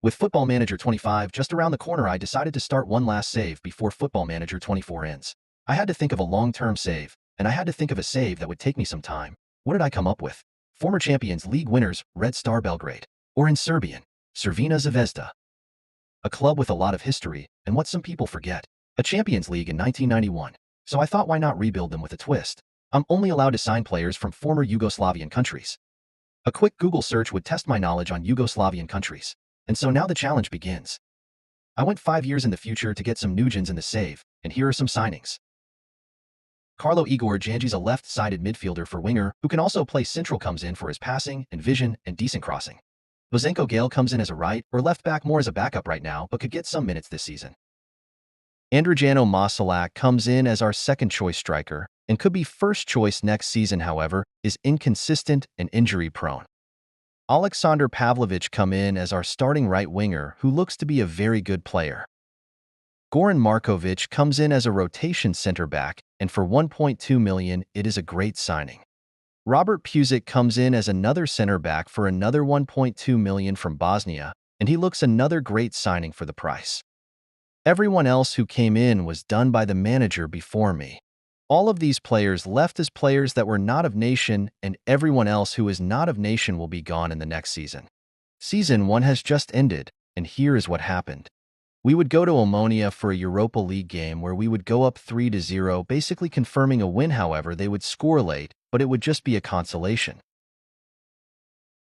With Football Manager 25 just around the corner, I decided to start one last save before Football Manager 24 ends. I had to think of a long-term save, and I had to think of a save that would take me some time. What did I come up with? Former Champions League winners, Red Star Belgrade. Or in Serbian, Crvena Zvezda. A club with a lot of history, and what some people forget. A Champions League in 1991. So I thought, why not rebuild them with a twist? I'm only allowed to sign players from former Yugoslavian countries. A quick Google search would test my knowledge on Yugoslavian countries. And so now the challenge begins. I went 5 years in the future to get some Nugents in the save, and here are some signings. Carlo Igor Janji's a left-sided midfielder for winger, who can also play central, comes in for his passing and vision and decent crossing. Bozenko Gale comes in as a right or left back, more as a backup right now, but could get some minutes this season. Andrijano Masalak comes in as our second-choice striker, and could be first choice next season, however, is inconsistent and injury-prone. Aleksandar Pavlovic come in as our starting right winger, who looks to be a very good player. Goran Markovic comes in as a rotation center-back, and for 1.2 million, it is a great signing. Robert Pusic comes in as another center-back for another 1.2 million from Bosnia, and he looks another great signing for the price. Everyone else who came in was done by the manager before me. All of these players left as players that were not of nation, and everyone else who is not of nation will be gone in the next season. Season 1 has just ended, and here is what happened. We would go to Omonia for a Europa League game where we would go up 3-0, basically confirming a win. However, they would score late, but it would just be a consolation.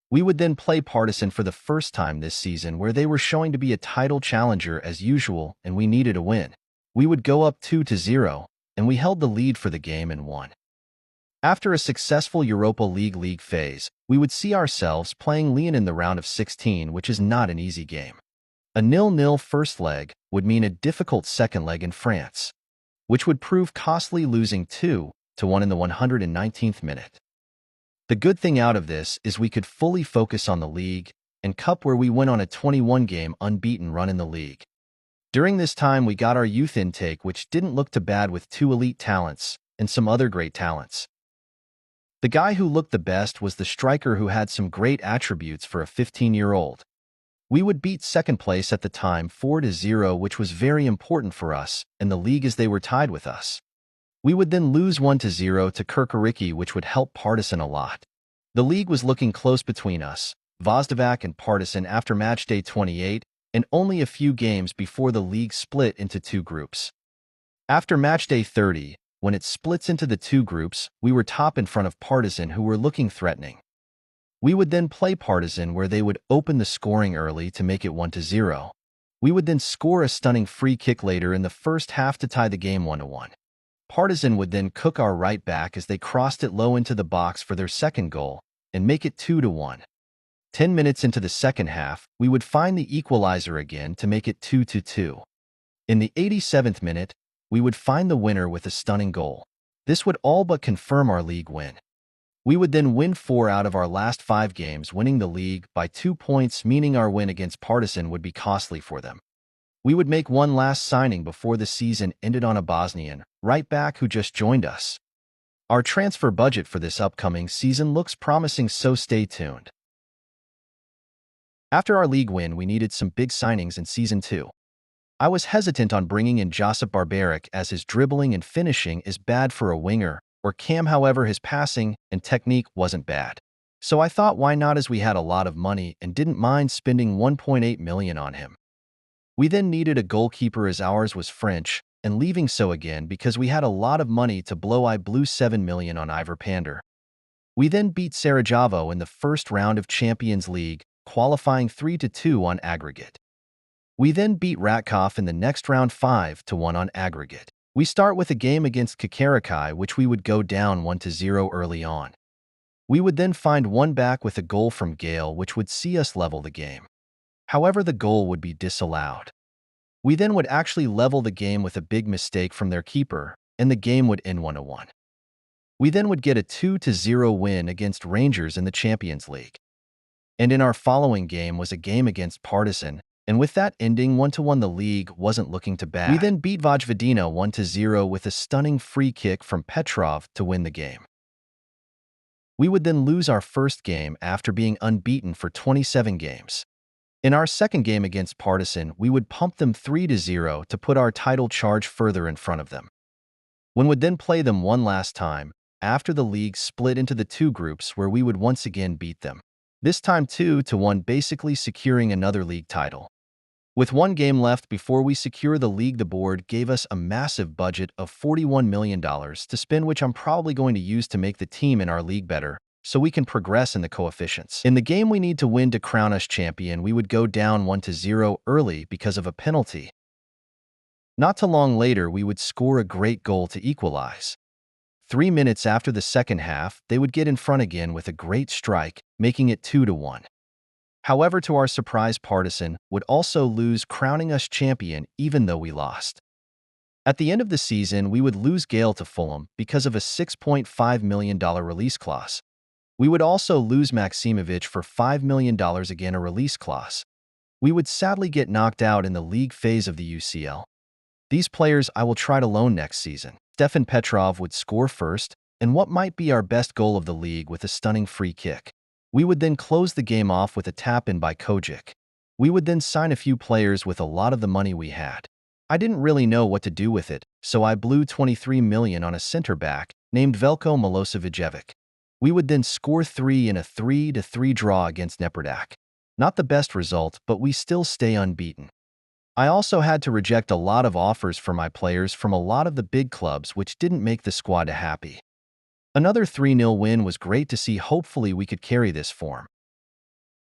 We would then play Partizan for the first time this season, where they were showing to be a title challenger as usual, and we needed a win. We would go up 2-0, and we held the lead for the game and won. After a successful Europa League phase, we would see ourselves playing Lyon in the round of 16, which is not an easy game. A 0-0 first leg would mean a difficult second leg in France, which would prove costly, losing 2-1 in the 119th minute. The good thing out of this is we could fully focus on the league and cup, where we went on a 21-game unbeaten run in the league. During this time, we got our youth intake, which didn't look too bad, with 2 elite talents and some other great talents. The guy who looked the best was the striker, who had some great attributes for a 15-year-old. We would beat second place at the time 4-0, which was very important for us and the league, as they were tied with us. We would then lose 1-0 to Kirkiriki, which would help Partizan a lot. The league was looking close between us, Vozdovac and Partizan, after matchday 28, and only a few games before the league split into 2 groups. After matchday 30, when it splits into the 2 groups, we were top in front of Partizan, who were looking threatening. We would then play Partizan, where they would open the scoring early to make it 1-0. We would then score a stunning free kick later in the first half to tie the game 1-1. Partizan would then cook our right back as they crossed it low into the box for their second goal and make it 2-1. 10 minutes into the second half, we would find the equalizer again to make it 2-2. In the 87th minute, we would find the winner with a stunning goal. This would all but confirm our league win. We would then win 4 out of our last 5 games, winning the league by 2 points, meaning our win against Partizan would be costly for them. We would make one last signing before the season ended on a Bosnian right back who just joined us. Our transfer budget for this upcoming season looks promising, so stay tuned. After our league win, we needed some big signings in Season 2. I was hesitant on bringing in Josip Barbaric, as his dribbling and finishing is bad for a winger, or Cam. However, his passing and technique wasn't bad. So I thought, why not, as we had a lot of money and didn't mind spending 1.8 million on him. We then needed a goalkeeper, as ours was French, and leaving so again because we had a lot of money to blow. I blew 7 million on Ivor Pander. We then beat Sarajevo in the first round of Champions League, qualifying 3-2 on aggregate. We then beat Ratkov in the next round 5-1 on aggregate. We start with a game against Kakarakai, which we would go down 1-0 early on. We would then find one back with a goal from Gale, which would see us level the game. However, the goal would be disallowed. We then would actually level the game with a big mistake from their keeper, and the game would end 1-1. We then would get a 2-0 win against Rangers in the Champions League. And in our following game was a game against Partizan, and with that ending 1-1, the league wasn't looking too bad. We then beat Vojvodina 1-0 with a stunning free kick from Petrov to win the game. We would then lose our first game after being unbeaten for 27 games. In our second game against Partizan, we would pump them 3-0 to put our title charge further in front of them. We would then play them one last time, after the league split into the two groups where we would once again beat them. This time 2-1, basically securing another league title. With one game left before we secure the league, the board gave us a massive budget of $41 million to spend, which I'm probably going to use to make the team in our league better, so we can progress in the coefficients. In the game we need to win to crown us champion, we would go down 1-0 early because of a penalty. Not too long later, we would score a great goal to equalize. 3 minutes after the second half, they would get in front again with a great strike, making it 2-1. However, to our surprise, Partizan would also lose, crowning us champion even though we lost. At the end of the season, we would lose Gale to Fulham because of a $6.5 million release clause. We would also lose Maksimovic for $5 million, again a release clause. We would sadly get knocked out in the league phase of the UCL. These players I will try to loan next season. Stefan Petrov would score first, and what might be our best goal of the league with a stunning free kick. We would then close the game off with a tap-in by Kojic. We would then sign a few players with a lot of the money we had. I didn't really know what to do with it, so I blew $23 million on a center-back named Veljko Milosevic. We would then score 3 in a 3-3 draw against Nepredak. Not the best result, but we still stay unbeaten. I also had to reject a lot of offers for my players from a lot of the big clubs, which didn't make the squad happy. Another 3-0 win was great to see. Hopefully we could carry this form.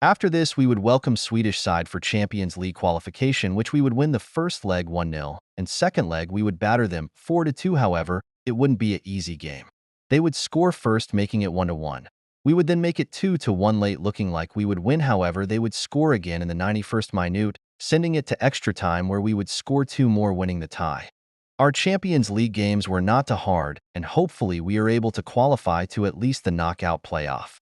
After this, we would welcome Swedish side for Champions League qualification, which we would win the first leg 1-0, and second leg we would batter them 4-2. However, it wouldn't be an easy game. They would score first, making it 1-1. We would then make it 2-1 late, looking like we would win. However, they would score again in the 91st minute, sending it to extra time where we would score 2 more, winning the tie. Our Champions League games were not too hard, and hopefully we are able to qualify to at least the knockout playoff.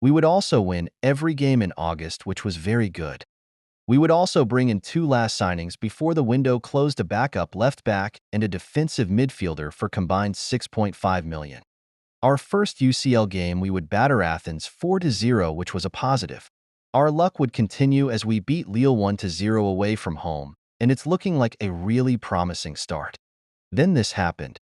We would also win every game in August, which was very good. We would also bring in 2 last signings before the window closed, a backup left back and a defensive midfielder for combined $6.5 million. Our first UCL game we would batter Athens 4-0, which was a positive. Our luck would continue as we beat Lille 1-0 away from home, and it's looking like a really promising start. Then this happened.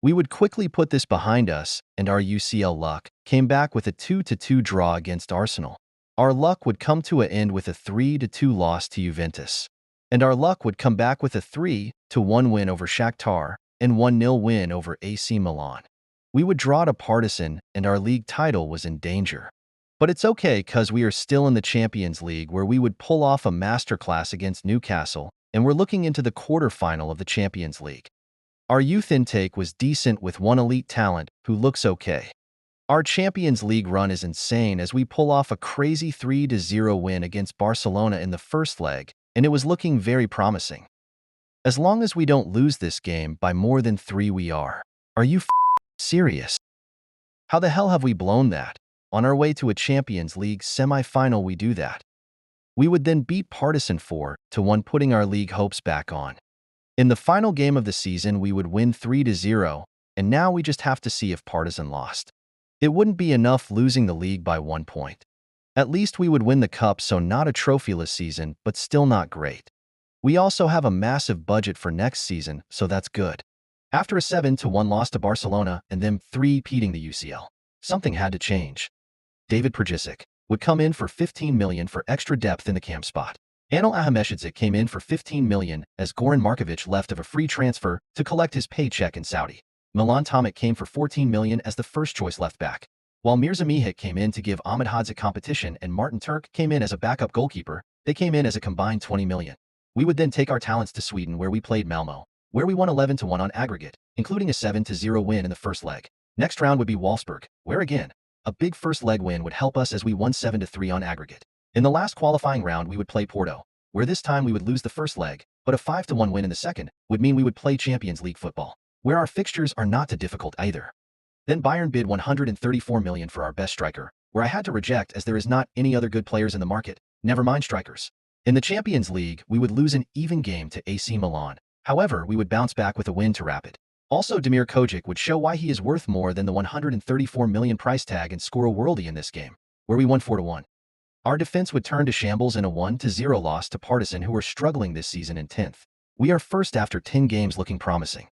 We would quickly put this behind us, and our UCL luck came back with a 2-2 draw against Arsenal. Our luck would come to an end with a 3-2 loss to Juventus. And our luck would come back with a 3-1 win over Shakhtar and 1-0 win over AC Milan. We would draw to Partizan, and our league title was in danger. But it's okay, cause we are still in the Champions League, where we would pull off a masterclass against Newcastle, and we're looking into the quarterfinal of the Champions League. Our youth intake was decent with one elite talent who looks okay. Our Champions League run is insane as we pull off a crazy 3-0 win against Barcelona in the first leg, and it was looking very promising. As long as we don't lose this game by more than 3, we are. Are you serious? How the hell have we blown that? On our way to a Champions League semi-final, we do that. We would then beat Partizan 4-1, putting our league hopes back on. In the final game of the season, we would win 3-0, and now we just have to see if Partizan lost. It wouldn't be enough losing the league by 1 point. At least we would win the cup, so not a trophyless season, but still not great. We also have a massive budget for next season, so that's good. After a 7-1 loss to Barcelona and them 3-peating the UCL, something had to change. David Perjicic would come in for $15 million for extra depth in the camp spot. Anil Ahmedshadzik came in for $15 million as Goran Markovic left of a free transfer to collect his paycheck in Saudi. Milan Tomic came for $14 million as the first-choice left-back, while Mirza Mihik came in to give Ahmed Hadzik competition and Martin Turk came in as a backup goalkeeper. They came in as a combined $20 million. We would then take our talents to Sweden, where we played Malmo, where we won 11-1 on aggregate, including a 7-0 win in the first leg. Next round would be Wolfsburg, where again, a big first leg win would help us as we won 7-3 on aggregate. In the last qualifying round, we would play Porto, where this time we would lose the first leg, but a 5-1 win in the second would mean we would play Champions League football, where our fixtures are not too difficult either. Then Bayern bid $134 million for our best striker, where I had to reject as there is not any other good players in the market, never mind strikers. In the Champions League, we would lose an even game to AC Milan. However, we would bounce back with a win to Rapid. Also, Damir Kojic would show why he is worth more than the $134 million price tag and score a worldie in this game, where we won 4-1. Our defense would turn to shambles in a 1-0 loss to Partizan, who are struggling this season in 10th. We are first after 10 games, looking promising.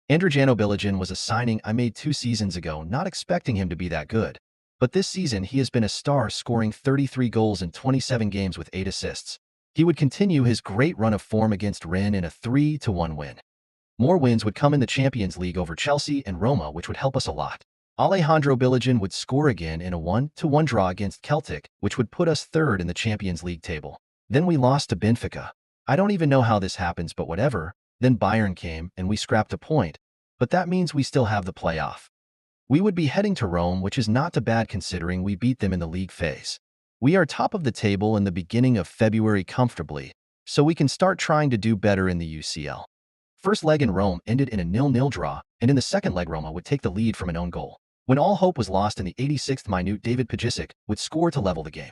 Andrijano Bilijan was a signing I made 2 seasons ago, not expecting him to be that good. But this season he has been a star, scoring 33 goals in 27 games with 8 assists. He would continue his great run of form against Rennes in a 3-1 win. More wins would come in the Champions League over Chelsea and Roma, which would help us a lot. Alejandro Bilijan would score again in a 1-1 draw against Celtic, which would put us third in the Champions League table. Then we lost to Benfica. I don't even know how this happens, but whatever. Then Bayern came and we scrapped a point, but that means we still have the playoff. We would be heading to Rome, which is not too bad considering we beat them in the league phase. We are top of the table in the beginning of February comfortably, so we can start trying to do better in the UCL. First leg in Rome ended in a 0-0 draw, and in the second leg Roma would take the lead from an own goal. When all hope was lost in the 86th minute, David Pajicic would score to level the game.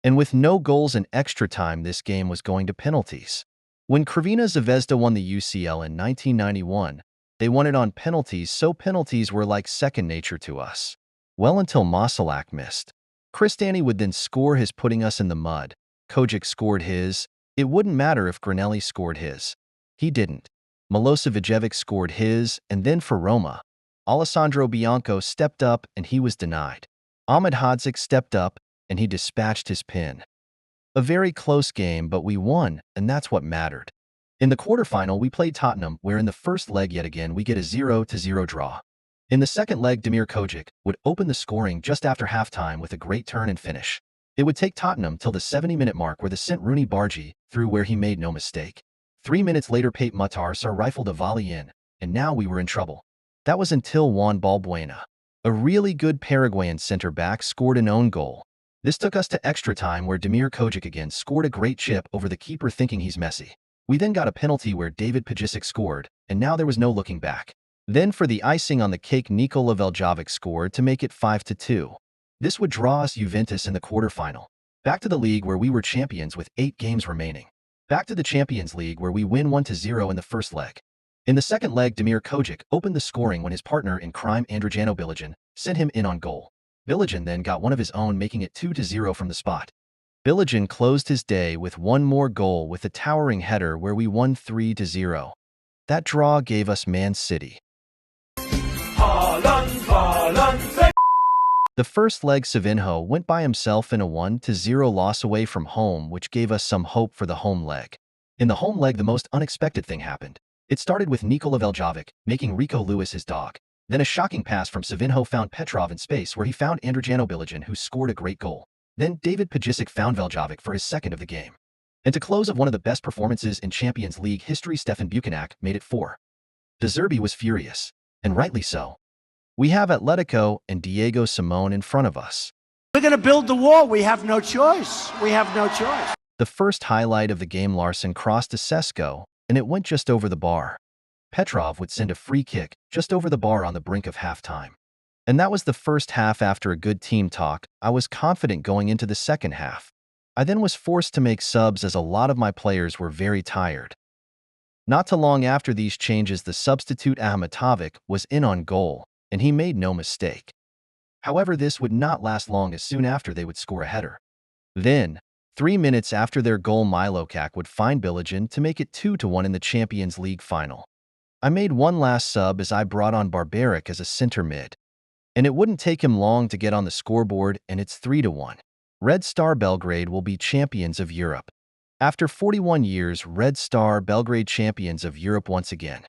And with no goals in extra time, this game was going to penalties. When Crvena Zvezda won the UCL in 1991, they won it on penalties, so penalties were like second nature to us. Well, until Masalak missed. Kristani would then score his, putting us in the mud. Kojic scored his. It wouldn't matter if Granelli scored his. He didn't. Milosevic scored his, and then for Roma, Alessandro Bianco stepped up and he was denied. Ahmed Hadzik stepped up and he dispatched his pin. A very close game, but we won, and that's what mattered. In the quarterfinal, we played Tottenham, where in the first leg yet again we get a 0-0 draw. In the second leg, Damir Kojic would open the scoring just after halftime with a great turn and finish. It would take Tottenham till the 70-minute mark, where the sent Rooney Bargi through, where he made no mistake. 3 minutes later, Pape Matar rifled a volley in, and now we were in trouble. That was until Juan Balbuena, a really good Paraguayan center-back, scored an own goal. This took us to extra time, where Damir Kojic again scored a great chip over the keeper, thinking he's Messi. We then got a penalty where David Pajicic scored, and now there was no looking back. Then for the icing on the cake, Nikola Veljovic scored to make it 5-2. This would draw us Juventus in the quarterfinal. Back to the league, where we were champions with 8 games remaining. Back to the Champions League, where we win 1-0 in the first leg. In the second leg, Damir Kojic opened the scoring when his partner in crime, Andrijano Bilijan, sent him in on goal. Bilijan then got one of his own, making it 2-0 from the spot. Bilijan closed his day with one more goal with a towering header, where we won 3-0. That draw gave us Man City. The first leg, Savinho went by himself in a 1-0 loss away from home, which gave us some hope for the home leg. In the home leg, the most unexpected thing happened. It started with Nikola Veljovic making Rico Lewis his dog. Then a shocking pass from Savinho found Petrov in space, where he found Andrijano Bilijan, who scored a great goal. Then David Pajicic found Veljovic for his second of the game. And to close of one of the best performances in Champions League history, Stefan Buchanak made it 4. De Zerbi was furious, and rightly so. We have Atletico and Diego Simone in front of us. We're going to build the wall. We have no choice. We have no choice. The first highlight of the game, Larson crossed to Sesko, and it went just over the bar. Petrov would send a free kick just over the bar on the brink of halftime. And that was the first half. After a good team talk, I was confident going into the second half. I then was forced to make subs, as a lot of my players were very tired. Not too long after these changes, the substitute Ahmetovic was in on goal, and he made no mistake. However, this would not last long, as soon after they would score a header. Then, 3 minutes after their goal, Milokak would find Bilijan to make it 2-1 in the Champions League final. I made one last sub, as I brought on Barbaric as a center mid. And it wouldn't take him long to get on the scoreboard, and it's 3-1. Red Star Belgrade will be champions of Europe. After 41 years, Red Star Belgrade champions of Europe once again.